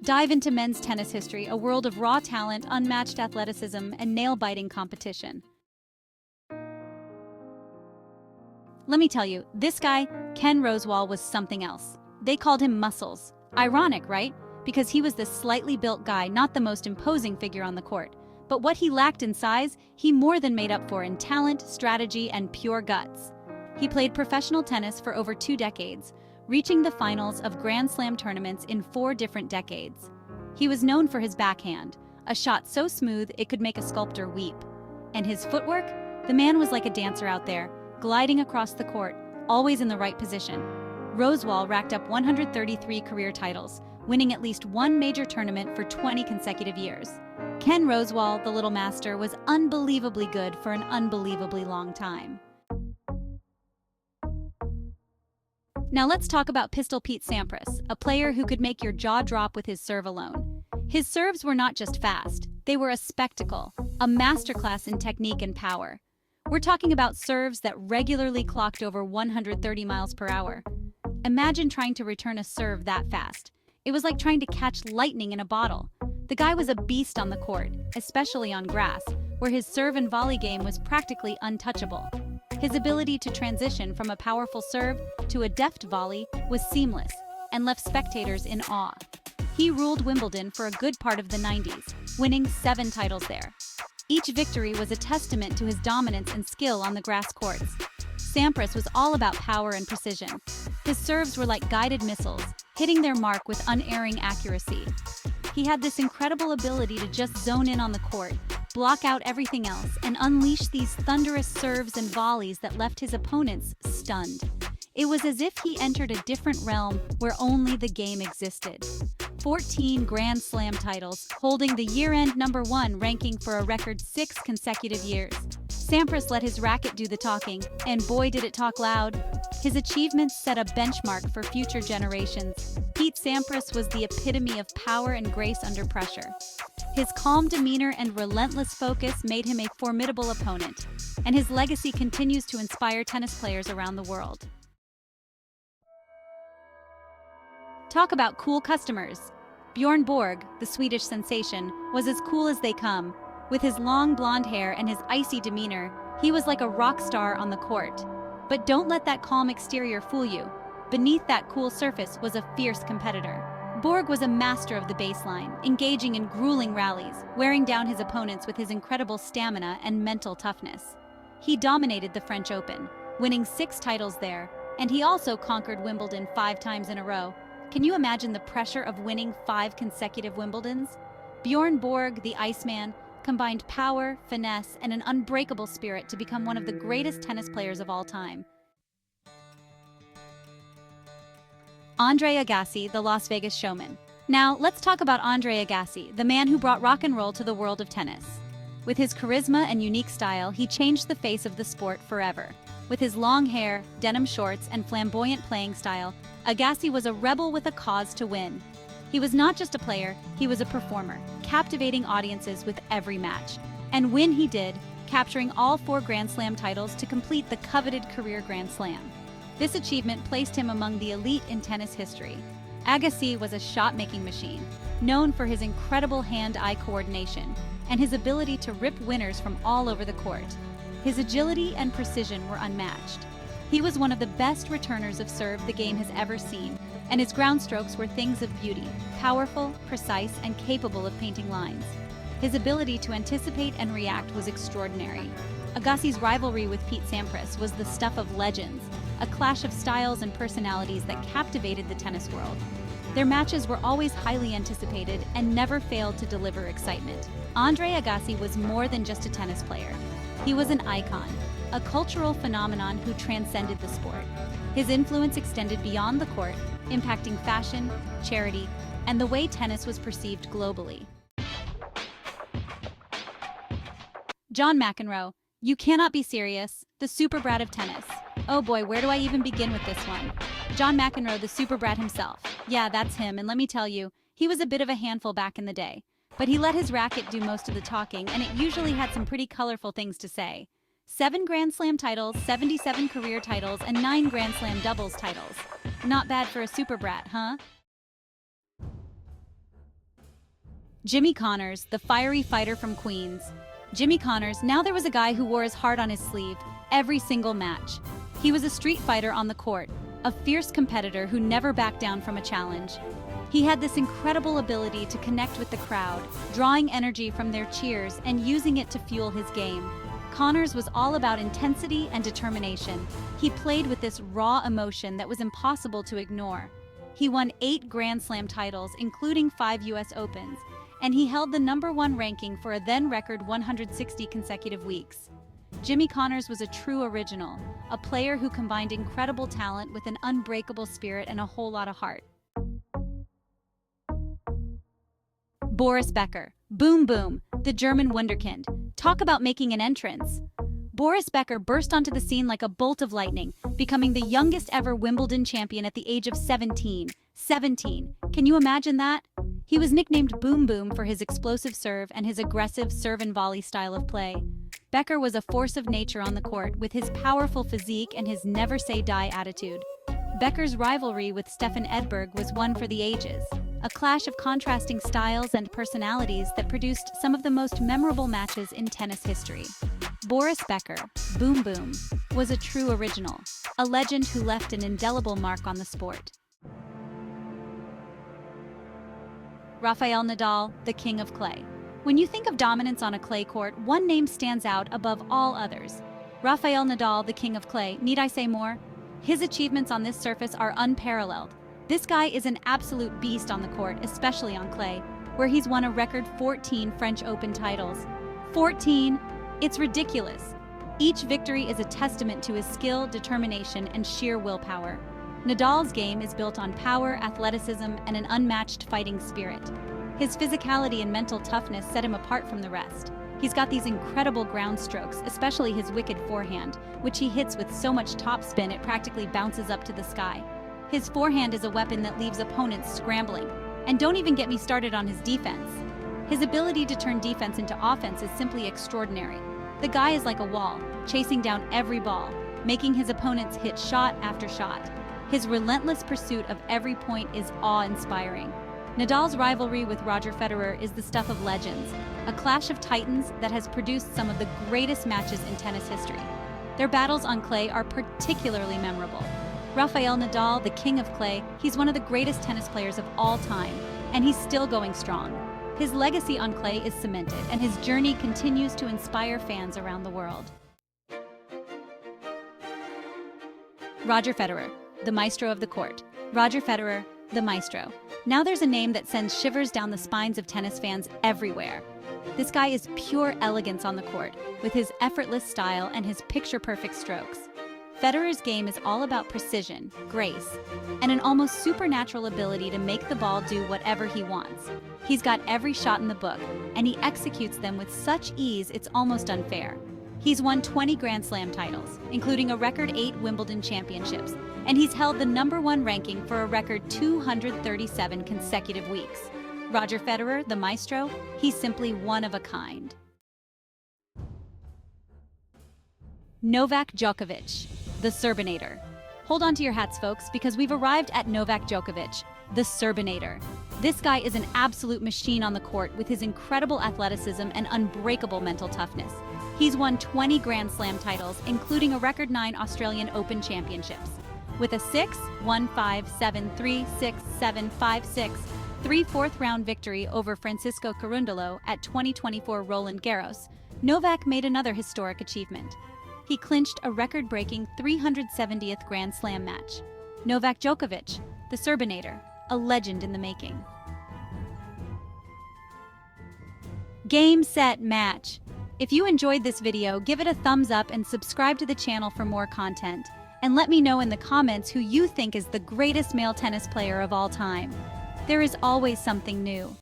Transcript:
Dive into men's tennis history, a world of raw talent, unmatched athleticism, and nail-biting competition. Let me tell you, this guy, Ken Rosewall, was something else. They called him Muscles. Ironic, right? Because he was this slightly built guy, not the most imposing figure on the court. But what he lacked in size, he more than made up for in talent, strategy, and pure guts. He played professional tennis for over 2 decades, reaching the finals of Grand Slam tournaments in 4 different decades. He was known for his backhand, a shot so smooth it could make a sculptor weep. And his footwork? The man was like a dancer out there, gliding across the court, always in the right position. Rosewall racked up 133 career titles, winning at least 1 major tournament for 20 consecutive years. Ken Rosewall, the Little Master, was unbelievably good for an unbelievably long time. Now let's talk about Pistol Pete Sampras, a player who could make your jaw drop with his serve alone. His serves were not just fast, they were a spectacle, a masterclass in technique and power. We're talking about serves that regularly clocked over 130 miles per hour. Imagine trying to return a serve that fast. It was like trying to catch lightning in a bottle. The guy was a beast on the court, especially on grass, where his serve and volley game was practically untouchable. His ability to transition from a powerful serve to a deft volley was seamless and left spectators in awe. He ruled Wimbledon for a good part of the 90s, winning 7 titles there. Each victory was a testament to his dominance and skill on the grass courts. Sampras was all about power and precision. His serves were like guided missiles, hitting their mark with unerring accuracy. He had this incredible ability to just zone in on the court, block out everything else, and unleash these thunderous serves and volleys that left his opponents stunned. It was as if he entered a different realm where only the game existed. 14 Grand Slam titles, holding the year-end #1 ranking for a record 6 consecutive years. Sampras let his racket do the talking, and boy did it talk loud. His achievements set a benchmark for future generations. Pete Sampras was the epitome of power and grace under pressure. His calm demeanor and relentless focus made him a formidable opponent, and his legacy continues to inspire tennis players around the world. Talk about cool customers. Bjorn Borg, the Swedish sensation, was as cool as they come. With his long blonde hair and his icy demeanor, he was like a rock star on the court. But don't let that calm exterior fool you. Beneath that cool surface was a fierce competitor. Borg was a master of the baseline, engaging in grueling rallies, wearing down his opponents with his incredible stamina and mental toughness. He dominated the French Open, winning 6 titles there, and he also conquered Wimbledon 5 times in a row. Can you imagine the pressure of winning 5 consecutive Wimbledons? Bjorn Borg, the Iceman, combined power, finesse, and an unbreakable spirit to become one of the greatest tennis players of all time. Andre Agassi, the Las Vegas showman. Now, let's talk about Andre Agassi, the man who brought rock and roll to the world of tennis. With his charisma and unique style, he changed the face of the sport forever. With his long hair, denim shorts, and flamboyant playing style, Agassi was a rebel with a cause to win. He was not just a player, he was a performer, captivating audiences with every match. And win he did, capturing all 4 Grand Slam titles to complete the coveted career Grand Slam. This achievement placed him among the elite in tennis history. Agassi was a shot-making machine, known for his incredible hand-eye coordination and his ability to rip winners from all over the court. His agility and precision were unmatched. He was one of the best returners of serve the game has ever seen, and his ground strokes were things of beauty, powerful, precise, and capable of painting lines. His ability to anticipate and react was extraordinary. Agassi's rivalry with Pete Sampras was the stuff of legends, a clash of styles and personalities that captivated the tennis world. Their matches were always highly anticipated and never failed to deliver excitement. Andre Agassi was more than just a tennis player. He was an icon, a cultural phenomenon who transcended the sport. His influence extended beyond the court, impacting fashion, charity, and the way tennis was perceived globally. John McEnroe. You cannot be serious. The super brat of tennis. Oh boy, where do I even begin with this one? John McEnroe, the super brat himself. Yeah, that's him, and let me tell you, he was a bit of a handful back in the day. But he let his racket do most of the talking, and it usually had some pretty colorful things to say. 7 Grand Slam titles, 77 career titles, and 9 Grand Slam doubles titles. Not bad for a super brat, huh? Jimmy Connors, the fiery fighter from Queens. Jimmy Connors, now there was a guy who wore his heart on his sleeve every single match. He was a street fighter on the court, a fierce competitor who never backed down from a challenge. He had this incredible ability to connect with the crowd, drawing energy from their cheers and using it to fuel his game. Connors was all about intensity and determination. He played with this raw emotion that was impossible to ignore. He won 8 Grand Slam titles, including 5 US Opens, and he held the #1 ranking for a then-record 160 consecutive weeks. Jimmy Connors was a true original, a player who combined incredible talent with an unbreakable spirit and a whole lot of heart. Boris Becker, boom boom, the German wunderkind. Talk about making an entrance. Boris Becker burst onto the scene like a bolt of lightning, becoming the youngest ever Wimbledon champion at the age of 17. 17. Can you imagine that? He was nicknamed Boom Boom for his explosive serve and his aggressive serve and volley style of play. Becker was a force of nature on the court with his powerful physique and his never-say-die attitude. Becker's rivalry with Stefan Edberg was one for the ages, a clash of contrasting styles and personalities that produced some of the most memorable matches in tennis history. Boris Becker, Boom Boom, was a true original, a legend who left an indelible mark on the sport. Rafael Nadal, the king of clay. When you think of dominance on a clay court, one name stands out above all others. Rafael Nadal, the king of clay. Need I say more? His achievements on this surface are unparalleled. This guy is an absolute beast on the court, especially on clay, where he's won a record 14 French Open titles. 14! It's ridiculous. Each victory is a testament to his skill, determination, and sheer willpower. Nadal's game is built on power, athleticism, and an unmatched fighting spirit. His physicality and mental toughness set him apart from the rest. He's got these incredible ground strokes, especially his wicked forehand, which he hits with so much topspin it practically bounces up to the sky. His forehand is a weapon that leaves opponents scrambling. And don't even get me started on his defense. His ability to turn defense into offense is simply extraordinary. The guy is like a wall, chasing down every ball, making his opponents hit shot after shot. His relentless pursuit of every point is awe-inspiring. Nadal's rivalry with Roger Federer is the stuff of legends, a clash of titans that has produced some of the greatest matches in tennis history. Their battles on clay are particularly memorable. Rafael Nadal, the king of clay, he's one of the greatest tennis players of all time, and he's still going strong. His legacy on clay is cemented, and his journey continues to inspire fans around the world. Roger Federer, the maestro of the court. Roger Federer, the maestro. Now there's a name that sends shivers down the spines of tennis fans everywhere. This guy is pure elegance on the court, with his effortless style and his picture-perfect strokes. Federer's game is all about precision, grace, and an almost supernatural ability to make the ball do whatever he wants. He's got every shot in the book, and he executes them with such ease it's almost unfair. He's won 20 Grand Slam titles, including a record 8 Wimbledon championships, and he's held the #1 ranking for a record 237 consecutive weeks. Roger Federer, the maestro, he's simply one of a kind. Novak Djokovic, the Serbinator. Hold on to your hats, folks, because we've arrived at Novak Djokovic, the Serbinator. This guy is an absolute machine on the court with his incredible athleticism and unbreakable mental toughness. He's won 20 Grand Slam titles, including a record 9 Australian Open championships. With a 6-1-5, 7-3, 6-7, 5-6, 3 fourth-round victory over Francisco Cerundolo at 2024 Roland Garros, Novak made another historic achievement. He clinched a record-breaking 370th Grand Slam match. Novak Djokovic, the Serbinator, a legend in the making. Game, set, match. If you enjoyed this video, give it a thumbs up and subscribe to the channel for more content. And let me know in the comments who you think is the greatest male tennis player of all time. There is always something new.